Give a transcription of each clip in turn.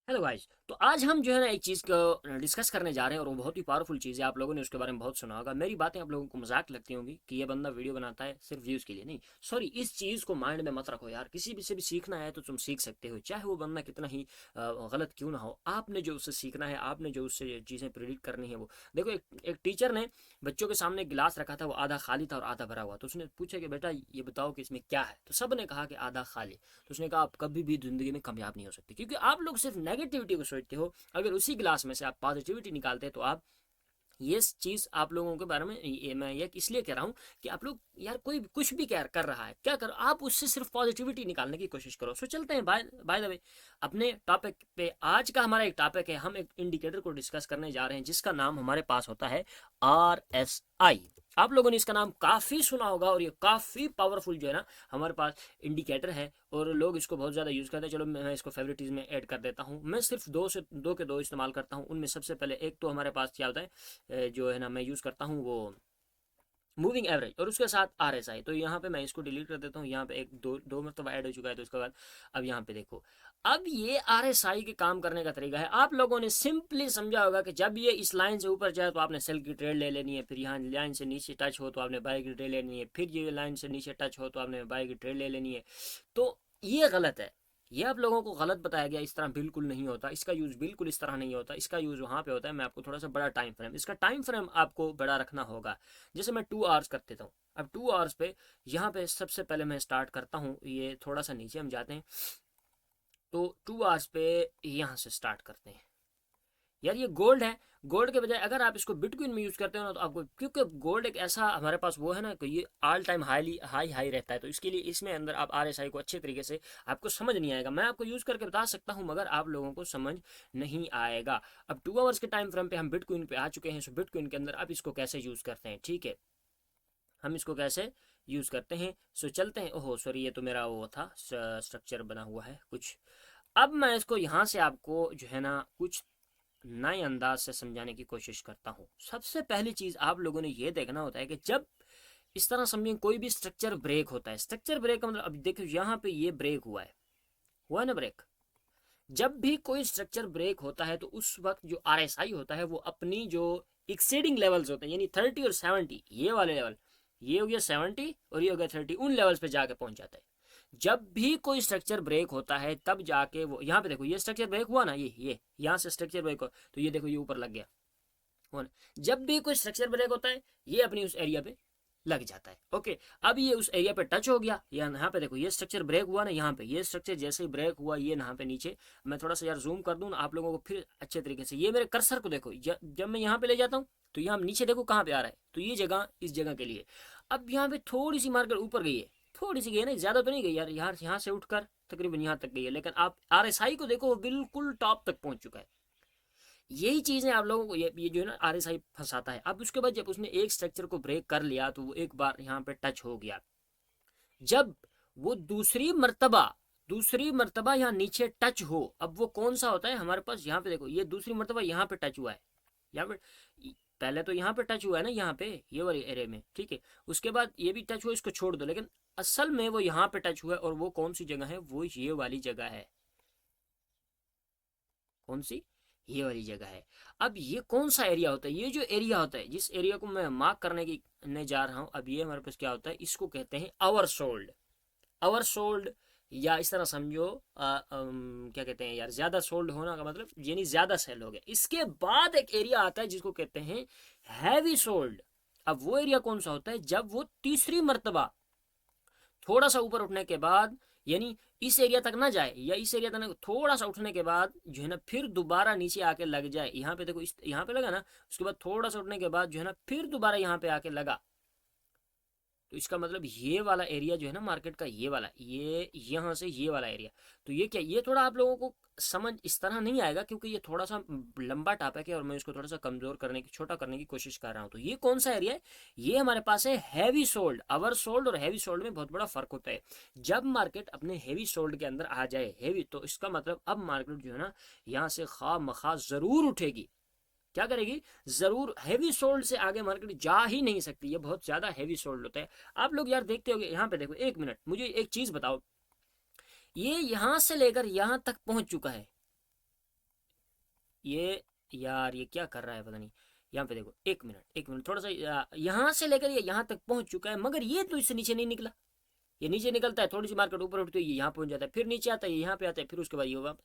Hello guys. तो आज हम जो है ना एक चीज़ को डिस्कस करने जा रहे हैं और वो बहुत ही पावरफुल चीज़ है। आप लोगों ने उसके बारे में बहुत सुना होगा। मेरी बातें आप लोगों को मजाक लगती होंगी कि ये बंदा वीडियो बनाता है सिर्फ व्यूज़ के लिए। नहीं, सॉरी, इस चीज़ को माइंड में मत रखो यार। किसी भी से भी सीखना है तो तुम सीख सकते हो, चाहे वो बंदा कितना ही गलत क्यों ना हो। आपने जो उससे सीखना है, आपने जो उससे चीज़ें प्रेडिक्ट करनी है वो देखो। एक टीचर ने बच्चों के सामने गिलास रखा था, वो आधा खाली था और आधा भरा हुआ। तो उसने पूछा कि बेटा ये बताओ कि इसमें क्या है। तो सब ने कहा कि आधा खाली। तो उसने कहा आप कभी भी ज़िंदगी में कामयाब नहीं हो सकते, क्योंकि आप लोग सिर्फ नेगेटिविटी को सोचते हो। अगर उसी गिलास में से आप पॉजिटिविटी निकालते हैं तो आप, ये चीज़ आप लोगों के बारे में मैं ये इसलिए कह रहा हूँ कि आप लोग यार कोई कुछ भी कर रहा है, क्या करो आप उससे सिर्फ पॉजिटिविटी निकालने की कोशिश करो। सो चलते हैं बाय बाय द वे अपने टॉपिक पे। आज का हमारा एक टॉपिक है, हम एक इंडिकेटर को डिस्कस करने जा रहे हैं जिसका नाम हमारे पास होता है RSI। आप लोगों ने इसका नाम काफ़ी सुना होगा और ये काफ़ी पावरफुल जो है ना हमारे पास इंडिकेटर है और लोग इसको बहुत ज़्यादा यूज़ करते हैं। चलो मैं इसको फेवरेटिज में ऐड कर देता हूँ। मैं सिर्फ दो इस्तेमाल करता हूँ। उनमें सबसे पहले एक तो हमारे पास क्या होता है, जो है ना मैं यूज़ करता हूँ वो मूविंग एवरेज, और उसके साथ RSI। तो यहाँ पे मैं इसको डिलीट कर देता हूँ। यहाँ पे एक दो मरतबा ऐड हो चुका है। तो उसके बाद अब यहाँ पे देखो, अब ये RSI के काम करने का तरीका है। आप लोगों ने सिंपली समझा होगा कि जब ये इस लाइन से ऊपर जाए तो आपने सेल की ट्रेड ले लेनी है, फिर यहाँ लाइन से नीचे टच हो तो आपने बाय की ट्रेड लेनी है, फिर ये लाइन से नीचे टच हो तो आपने बाय की ट्रेड ले लेनी है। तो ये गलत है। ये आप लोगों को गलत बताया गया। इस तरह बिल्कुल नहीं होता, इसका यूज़ बिल्कुल इस तरह नहीं होता। इसका यूज़ वहाँ पे होता है। मैं आपको थोड़ा सा बड़ा टाइम फ्रेम, इसका टाइम फ्रेम आपको बड़ा रखना होगा। जैसे मैं 2 आवर्स कर देता हूँ। अब 2 आवर्स पे यहाँ पे सबसे पहले मैं स्टार्ट करता हूँ, ये थोड़ा सा नीचे हम जाते हैं। तो 2 आवर्स पे यहाँ से स्टार्ट करते हैं। यार ये गोल्ड है। गोल्ड के बजाय अगर आप इसको बिटकॉइन में यूज़ करते हो ना तो आपको, क्योंकि गोल्ड एक ऐसा हमारे पास वो है ना कि ये ऑल टाइम हाई रहता है। तो इसके लिए इसमें अंदर आप RSI को अच्छे तरीके से, आपको समझ नहीं आएगा। मैं आपको यूज़ करके बता सकता हूँ मगर आप लोगों को समझ नहीं आएगा। अब 2 आवर्स के टाइम फ्रेम पे हम बिटकॉइन पे आ चुके हैं। सो बिटकॉइन के अंदर आप इसको कैसे यूज़ करते हैं, ठीक है, हम इसको कैसे यूज़ करते हैं। सो चलते हैं। ओहो सॉरी, ये तो मेरा वो था, स्ट्रक्चर बना हुआ है कुछ। अब मैं इसको यहाँ से आपको जो है ना कुछ नए अंदाज से समझाने की कोशिश करता हूँ। सबसे पहली चीज़ आप लोगों ने ये देखना होता है कि जब इस तरह समझिए कोई भी स्ट्रक्चर ब्रेक होता है, स्ट्रक्चर ब्रेक का मतलब, अब देखो यहाँ पे ये ब्रेक हुआ है ना ब्रेक। जब भी कोई स्ट्रक्चर ब्रेक होता है तो उस वक्त जो RSI होता है वो अपनी जो एक्सीडिंग लेवल्स होते हैं, यानी 30 और 70, ये वाले लेवल, ये हो गया 70 और ये हो गया 30, उन लेवल्स पे जाके पहुंच जाता है। जब भी कोई स्ट्रक्चर ब्रेक होता है तब जाके वो, यहाँ पे देखो ये स्ट्रक्चर ब्रेक हुआ ना, ये यहाँ से स्ट्रक्चर ब्रेक हो तो ये देखो ये ऊपर लग गया। जब भी कोई स्ट्रक्चर ब्रेक होता है ये अपनी उस एरिया पे लग जाता है। ओके, अब ये उस एरिया पे टच हो गया। यहाँ पे देखो ये स्ट्रक्चर ब्रेक हुआ ना, यहाँ पे ये स्ट्रक्चर जैसे ही ब्रेक हुआ ये यहाँ पे नीचे, मैं थोड़ा सा यार जूम कर दूँ ना आप लोगों को फिर अच्छे तरीके से, ये मेरे कर्सर को देखो, जब मैं यहाँ पे ले जाता हूँ तो यहाँ नीचे देखो कहाँ पे आ रहा है, तो ये जगह इस जगह के लिए। अब यहाँ पे थोड़ी सी मार्कर ऊपर गई है, थोड़ी सी गई है ना, ज्यादा तो नहीं गई यार, यहाँ से उठकर तकरीबन यहाँ तक गई है, लेकिन आप RSI को देखो वो बिल्कुल टॉप तक पहुंच चुका है। यही चीज़ें आप लोगों को ये जो है ना RSI फंसाता है। अब उसके बाद जब उसने एक स्ट्रक्चर को ब्रेक कर लिया तो वो एक बार यहाँ पे टच हो गया। जब वो दूसरी मर्तबा यहाँ नीचे टच हो, अब वो कौन सा होता है हमारे पास, यहाँ पे देखो ये दूसरी मर्तबा यहाँ पे टच हुआ है। यहाँ पे पहले तो यहाँ पे टच हुआ है ना, यहाँ पे ये वाली एरिया में, ठीक है, उसके बाद ये भी टच हुआ, इसको छोड़ दो, लेकिन असल में वो यहाँ पे टच हुआ है और वो कौन सी जगह है, वो ये वाली जगह है। कौन सी, ये वाली जगह है। अब ये कौन सा एरिया होता है, ये जो एरिया होता है जिस एरिया को मैं मार्क करने की ने जा रहा हूँ, अब ये हमारे पास क्या होता है, इसको कहते हैं आवर सोल्ड। या इस तरह समझो क्या कहते हैं यार, ज्यादा सोल्ड होना का मतलब यानी ज्यादा सेल हो गया। इसके बाद एक एरिया आता है जिसको कहते हैं हैवी सोल्ड। अब वो एरिया कौन सा होता है, जब वो तीसरी मर्तबा थोड़ा सा ऊपर उठने के बाद, यानी इस एरिया तक ना जाए या इस एरिया तक थोड़ा सा उठने के बाद जो है ना फिर दोबारा नीचे आके लग जाए। यहाँ पे देखो, इस यहाँ पे लगा ना, उसके बाद थोड़ा सा उठने के बाद जो है ना फिर दोबारा यहाँ पे आके लगा। तो इसका मतलब ये वाला एरिया जो है ना मार्केट का, ये वाला, ये यहाँ से ये वाला एरिया। तो ये क्या, ये थोड़ा आप लोगों को समझ इस तरह नहीं आएगा क्योंकि ये थोड़ा सा लंबा टॉपिक है और मैं इसको थोड़ा सा कमजोर करने की, छोटा करने की कोशिश कर रहा हूँ। तो ये कौन सा एरिया है, ये हमारे पास है हैवी सोल्ड। अवर सोल्ड और हैवी सोल्ड में बहुत बड़ा फर्क होता है। जब मार्केट अपने हैवी सोल्ड के अंदर आ जाए, हैवी, तो इसका मतलब अब मार्केट जो है ना यहाँ से खा मखा जरूर उठेगी। क्या करेगी, जरूर। हैवी सोल्ड से आगे मार्केट जा ही नहीं सकती, ये बहुत ज्यादा हैवी सोल्ड होता है। आप लोग यार देखते होगे, यहाँ पे देखो, एक मिनट मुझे एक चीज बताओ, ये यहां से लेकर यहां तक पहुंच चुका है, ये यार ये क्या कर रहा है पता नहीं। यहाँ पे देखो, एक मिनट थोड़ा सा यहाँ से लेकर ये यहाँ तक पहुंच चुका है, मगर ये तो इससे नीचे नहीं निकला। ये नीचे निकलता है, थोड़ी सी मार्केट ऊपर उठती है, ये यहाँ पहुंच जाता है, फिर नीचे आता है, यहाँ पे आता है, फिर उसके बाद ये हुआ।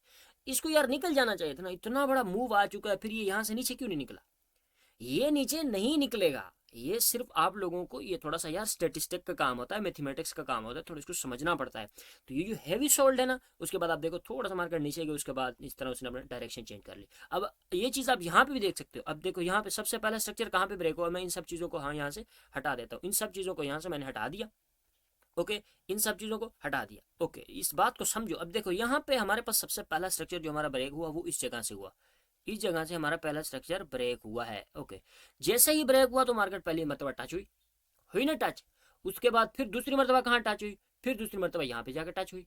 इसको यार निकल जाना चाहिए था ना, इतना बड़ा मूव आ चुका है, फिर ये यहाँ से नीचे क्यों नहीं निकला। ये नीचे नहीं निकलेगा। ये सिर्फ आप लोगों को ये थोड़ा सा यार स्टेटिस्टिक का काम होता है, मैथमेटिक्स का काम होता है, थोड़ा इसको समझना पड़ता है। तो ये जो हैवी सोल्ड है ना, उसके बाद आप देखो थोड़ा सा मार्केट नीचे गया, उसके बाद इस तरह उसने अपना डायरेक्शन चेंज कर ली। अब ये चीज़ आप यहाँ पे भी देख सकते हो। अब देखो यहाँ पे सबसे पहला स्ट्रक्चर कहाँ पे ब्रेक हुआ, मैं इन सब चीज़ों को हाँ यहाँ से हटा देता हूँ। इन सब चीज़ों को यहाँ से मैंने हटा दिया। ओके, इन सब चीज़ों को हटा दिया। ओके, इस बात को समझो। अब देखो यहाँ पे हमारे पास सबसे पहला स्ट्रक्चर जो हमारा ब्रेक हुआ वो इस जगह से हुआ। इस जगह से हमारा पहला स्ट्रक्चर ब्रेक हुआ है। ओके, जैसे ही ब्रेक हुआ तो मार्केट पहली मरतबा टच हुई ना टच। उसके बाद फिर दूसरी मरतबा कहाँ टच हुई, फिर दूसरी मरतबा यहाँ पे जाकर टच हुई।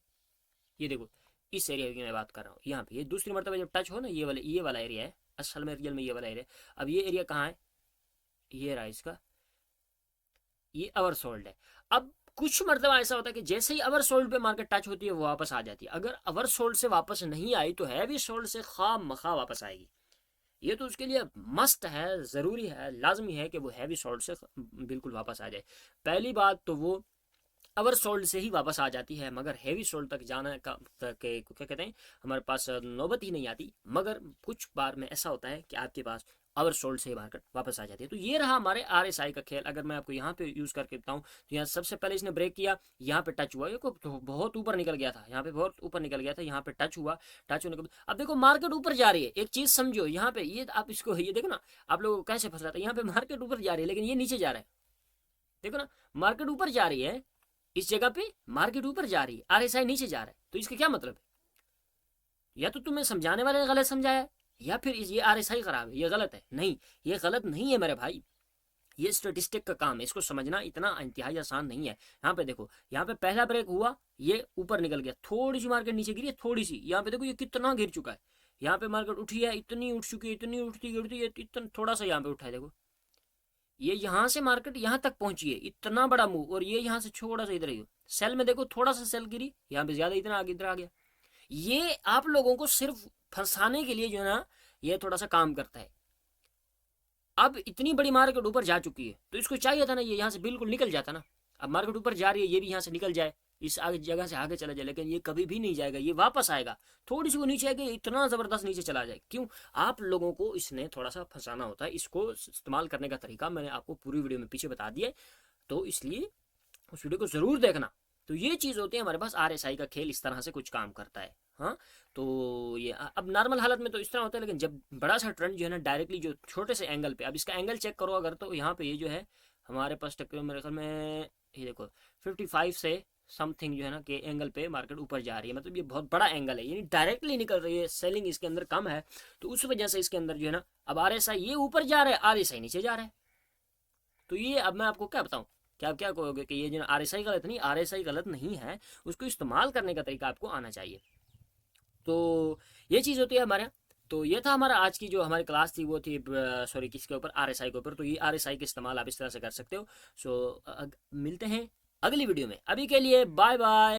ये देखो इस एरिया की मैं बात कर रहा हूँ, यहाँ पे ये दूसरी मरतबा जब टच हो ना, ये वाला एरिया है असल में, रियल में ये वाला एरिया। अब ये एरिया कहाँ है, ये रहा इसका, ये अवर सोल्ड है। अब कुछ मरतबा ऐसा होता है कि जैसे ही अवर सोल्ड पे मार्केट टच होती है वो वापस आ जाती है। अगर अवर सोल्ड से वापस नहीं आई तो हैवी सोल्ड से खाम मखा वापस आएगी। ये तो उसके लिए मस्ट है, ज़रूरी है, लाजमी है कि वो हैवी सोल्ड से बिल्कुल वापस आ जाए। पहली बात तो वो अवर सोल्ड से ही वापस आ जाती है, मगर हैवी सोल्ड तक जाना का तक क्या कहते हैं, हमारे पास नौबत ही नहीं आती। मगर कुछ बार में ऐसा होता है कि आपके पास अवर सोल्ड से ही मार्केट वापस आ जाती है। तो ये रहा हमारे RSI का खेल। अगर मैं आपको यहाँ पे यूज़ करके बताऊँ तो यहाँ सबसे पहले इसने ब्रेक किया, यहाँ पे टच हुआ, ये को तो बहुत ऊपर निकल गया था, यहाँ पे बहुत ऊपर निकल गया था, यहाँ पे टच हुआ। टच होने के बाद अब देखो मार्केट ऊपर जा रही है। एक चीज़ समझो यहाँ पे, ये आप इसको ये देखो ना, आप लोगों को कैसे फंस रहा था। यहाँ पे मार्केट ऊपर जा रही है लेकिन ये नीचे जा रहा है। देखो ना, मार्केट ऊपर जा रही है, इस जगह पे मार्केट ऊपर जा रही है, RSI नीचे जा रहा है। तो इसका क्या मतलब है, या तो तुम्हें समझाने वाले ने गलत समझाया, या फिर ये RSI खराब है, ये गलत है। नहीं, ये गलत नहीं है मेरे भाई, ये स्टेटिस्टिक का काम है, इसको समझना इतना इंतहाई आसान नहीं है। यहाँ पे देखो, यहाँ पे पहला ब्रेक हुआ, ये ऊपर निकल गया, थोड़ी सी मार्केट नीचे गिरी है, थोड़ी सी। यहाँ पे देखो ये कितना गिर चुका है। यहाँ पे मार्केट उठी है, इतनी उठ चुकी है, इतनी उठती गिरती है, इतना थोड़ा सा यहाँ पे उठा है। देखो ये यहाँ से मार्केट यहाँ तक पहुंची है, इतना बड़ा मूव, और ये यहाँ से छोटा सा इधर ही सेल में देखो, थोड़ा सा सेल गिरी, यहाँ पे ज्यादा इतना आगे इधर आ गया। ये आप लोगों को सिर्फ फंसाने के लिए जो है ना, ये थोड़ा सा काम करता है। अब इतनी बड़ी मार्केट ऊपर जा चुकी है तो इसको चाहिए था ना ये यहाँ से बिल्कुल निकल जाता ना। अब मार्केट ऊपर जा रही है, ये भी यहाँ से निकल जाए, इस आगे जगह से आगे चला जाए, लेकिन ये कभी भी नहीं जाएगा, ये वापस आएगा। थोड़ी सी वो नीचे आएगी, इतना ज़बरदस्त नीचे चला जाए। क्यों, आप लोगों को इसने थोड़ा सा फंसाना होता है। इसको इस्तेमाल करने का तरीका मैंने आपको पूरी वीडियो में पीछे बता दिया है, तो इसलिए उस वीडियो को ज़रूर देखना। तो ये चीज़ होती है हमारे पास, RSI का खेल इस तरह से कुछ काम करता है। हाँ, तो ये अब नॉर्मल हालत में तो इस तरह होता है, लेकिन जब बड़ा सा ट्रेंड जो है ना डायरेक्टली जो छोटे से एंगल पे, अब इसका एंगल चेक करो अगर, तो यहाँ पे ये जो है हमारे पास तकरीबन मेरे ख्याल में ये देखो 55 से समथिंग जो है ना के एंगल पे मार्केट ऊपर जा रही है। मतलब ये बहुत बड़ा एंगल है, यानी डायरेक्टली निकल रही है, सेलिंग इसके अंदर कम है, तो उस वजह से इसके अंदर जो है ना अब RSI ये ऊपर जा रहा है, RSI नीचे जा रहा है। तो ये अब मैं आपको क्या बताऊं, क्या आप क्या कहोगे कि ये जो RSI गलत नहीं, RSI गलत नहीं है, उसको इस्तेमाल करने का तरीका आपको आना चाहिए। तो ये चीज़ होती है हमारे यहाँ। तो ये था हमारा आज की जो हमारी क्लास थी, वो थी सॉरी किसके ऊपर, RSI के ऊपर। तो ये RSI का इस्तेमाल आप इस तरह से कर सकते हो। सो मिलते हैं अगली वीडियो में, अभी के लिए बाय बाय।